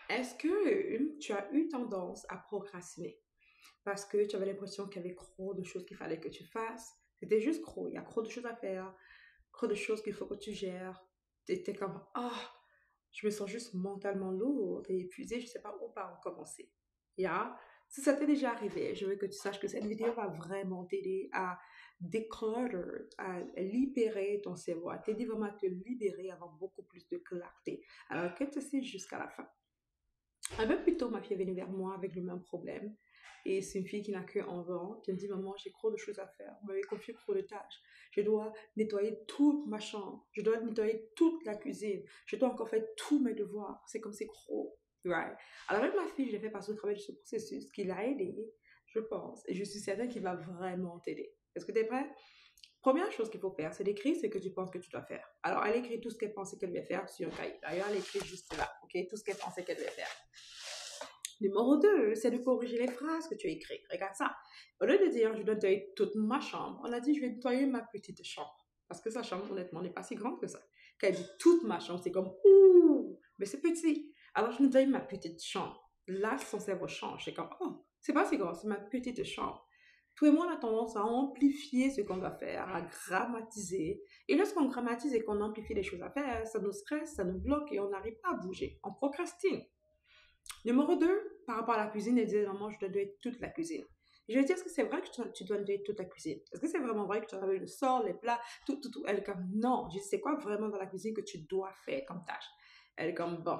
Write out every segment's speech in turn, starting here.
Est-ce que tu as eu tendance à procrastiner parce que tu avais l'impression qu'il y avait trop de choses qu'il fallait que tu fasses? C'était juste trop. Il y a trop de choses à faire, trop de choses qu'il faut que tu gères. Tu étais comme, ah, je me sens juste mentalement lourde et épuisée, je ne sais pas où par où commencer. Yeah? Si ça t'est déjà arrivé, je veux que tu saches que cette vidéo va vraiment t'aider à déclutter, à libérer ton cerveau, à t'aider vraiment à te libérer, à avoir beaucoup plus de clarté. Alors, que tu sais jusqu'à la fin. Un peu plus tôt, ma fille est venue vers moi avec le même problème. Et c'est une fille qui n'a que 11 ans, qui me dit, maman, j'ai trop de choses à faire. Vous m'avez confié trop de tâches. Je dois nettoyer toute ma chambre. Je dois nettoyer toute la cuisine. Je dois encore faire tous mes devoirs. C'est comme c'est gros. Right? Alors avec ma fille, je l'ai fait passer au travers de ce processus qui l'a aidé, je pense. Et je suis certaine qu'il va vraiment t'aider. Est-ce que tu es prêt? Première chose qu'il faut faire, c'est d'écrire ce que tu penses que tu dois faire. Alors, elle écrit tout ce qu'elle pensait qu'elle devait faire sur un cahier. D'ailleurs, elle écrit juste là, ok? Tout ce qu'elle pensait qu'elle devait faire. Numéro 2, c'est de corriger les phrases que tu as écrites. Regarde ça. Au lieu de dire, je dois nettoyer toute ma chambre, on a dit, je vais nettoyer ma petite chambre. Parce que sa chambre, honnêtement, n'est pas si grande que ça. Quand elle dit toute ma chambre, c'est comme, ouh, mais c'est petit. Alors, je nettoie ma petite chambre. Là, son cerveau change. C'est comme, oh, c'est pas si grand, c'est ma petite chambre. Tout le monde a tendance à amplifier ce qu'on doit faire, à grammatiser. Et lorsqu'on grammatise et qu'on amplifie les choses à faire, ça nous stresse, ça nous bloque et on n'arrive pas à bouger. On procrastine. Numéro 2, par rapport à la cuisine, elle disait, maman, je dois nettoyer toute la cuisine. Je lui ai dit, est-ce que c'est vrai que tu dois nettoyer toute la cuisine? Est-ce que c'est vraiment vrai que tu dois laver le sol, les plats, tout, tout, tout? Elle est comme, non. Je dis, c'est quoi vraiment dans la cuisine que tu dois faire comme tâche? Elle est comme, bon,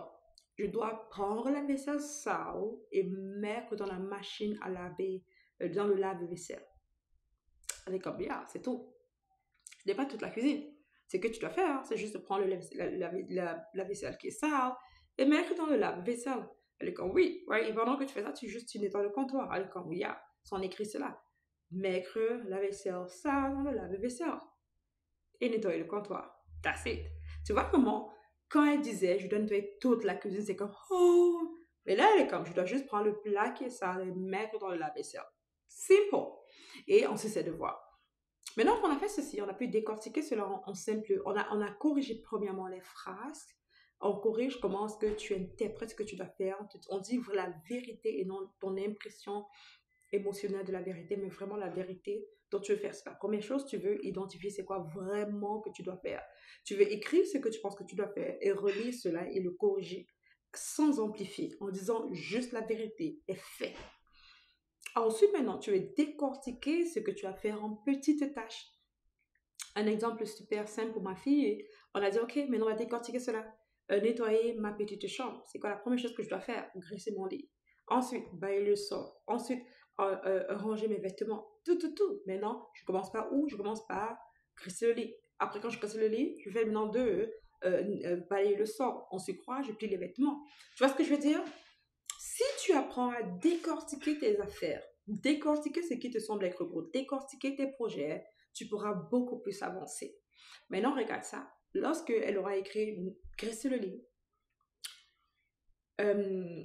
je dois prendre la vaisselle sale et mettre dans la machine à laver, dans le lave-vaisselle. Elle est comme, yeah, c'est tout. Ce n'est pas toute la cuisine. C'est que tu dois faire, c'est juste de prendre la vaisselle qui est sale et mettre dans le lave-vaisselle. Elle est comme, oui, ouais, et pendant que tu fais ça, tu nettoies le comptoir. Elle est comme, oui, yeah, on écrit cela. Mettre la vaisselle sale dans le lave-vaisselle et nettoyer le comptoir. That's it. Tu vois comment, quand elle disait, je dois nettoyer toute la cuisine, c'est comme, oh, mais là, elle est comme, je dois juste prendre le plat qui est sale et mettre dans le lave-vaisselle. Simple. Et on sait ses devoirs. Maintenant qu'on a fait ceci, on a pu décortiquer cela en simple. On a corrigé premièrement les phrases. On corrige comment est-ce que tu interprètes ce que tu dois faire. On dit la vérité et non ton impression émotionnelle de la vérité, mais vraiment la vérité dont tu veux faire. C'est la première chose, tu veux identifier c'est quoi vraiment que tu dois faire. Tu veux écrire ce que tu penses que tu dois faire et relire cela et le corriger sans amplifier, en disant juste la vérité est fait. Ensuite, maintenant, tu veux décortiquer ce que tu vas faire en petites tâches. Un exemple super simple pour ma fille, on a dit, OK, maintenant on va décortiquer cela. Nettoyer ma petite chambre. C'est quoi la première chose que je dois faire? Graisser mon lit. Ensuite, balayer le sol. Ensuite, ranger mes vêtements. Tout, tout, tout. Maintenant, je commence par où? Je commence par graisser le lit. Après, quand je graisse le lit, je fais maintenant balayer le sol. On se croit, je plie les vêtements. Tu vois ce que je veux dire? Si tu apprends à décortiquer tes affaires, décortiquer ce qui te semble être gros, décortiquer tes projets, tu pourras beaucoup plus avancer. Maintenant, regarde ça. Lorsque elle aura écrit graisser le lit, euh,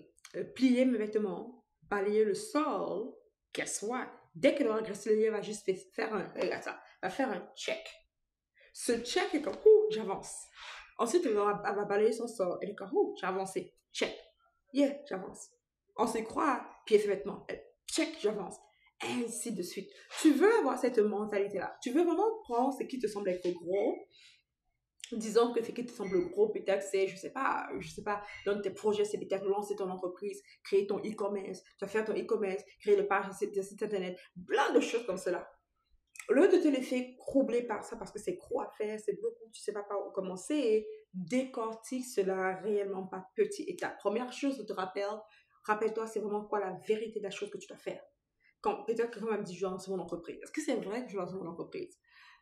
plier mes vêtements, balayer le sol, guess what? Dès qu'elle aura graissé le lit, elle va juste faire regarde ça, elle va faire un check. Ce check est comme, ouh, j'avance. Ensuite, elle va balayer son sol. Elle est comme, ouh, j'ai avancé. Check. Yeah, j'avance. On se croit, puis elle fait vêtements. Check, j'avance. Ainsi de suite. Tu veux avoir cette mentalité-là. Tu veux vraiment prendre ce qui te semble être gros. Disons que ce qui te semble gros, peut-être c'est, je sais pas, l'un de tes projets, c'est peut-être lancer ton entreprise, créer ton e-commerce, tu vas faire ton e-commerce, créer le page de site internet, plein de choses comme cela. Au lieu de te laisser troubler par ça parce que c'est gros à faire, c'est beaucoup, tu sais pas par où commencer, décortique cela réellement par petites étapes. Première chose, je te rappelle-toi, c'est vraiment quoi la vérité de la chose que tu dois faire. Quand, peut-être que quand même dit, je vais lancer mon entreprise. Est-ce que c'est vrai que je vais lancer mon entreprise?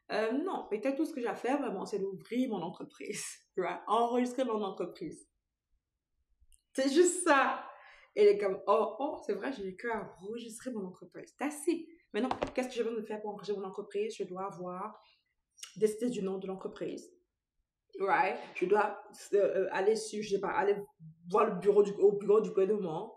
Non, peut-être tout ce que j'ai à faire vraiment, c'est d'ouvrir mon entreprise. Right? Enregistrer mon entreprise. C'est juste ça. Et elle est comme, oh, c'est vrai, j'ai que à enregistrer mon entreprise. That's it. Maintenant, qu'est-ce que j'ai besoin de faire pour enregistrer mon entreprise? Je dois avoir décider du nom de l'entreprise. Right? Je dois aller sur, je sais pas, aller voir au bureau du gouvernement,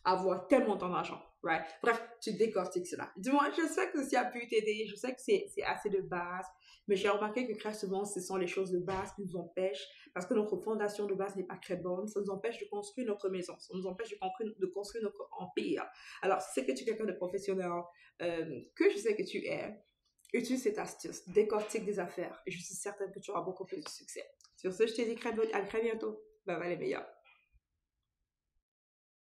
avoir tel montant d'argent. right? Bref, tu décortiques cela. Dis-moi, j'espère que ça a pu t'aider. Je sais que c'est assez de base, mais j'ai remarqué que très souvent, ce sont les choses de base qui nous empêchent, parce que notre fondation de base n'est pas très bonne. Ça nous empêche de construire notre maison. Ça nous empêche de construire notre empire. Alors, si c'est que tu es quelqu'un de professionnel, que je sais que tu es, utilise cette astuce, décortique des affaires, et je suis certaine que tu auras beaucoup plus de succès. Sur ce, je te dis à très bientôt. Bye bye les meilleurs.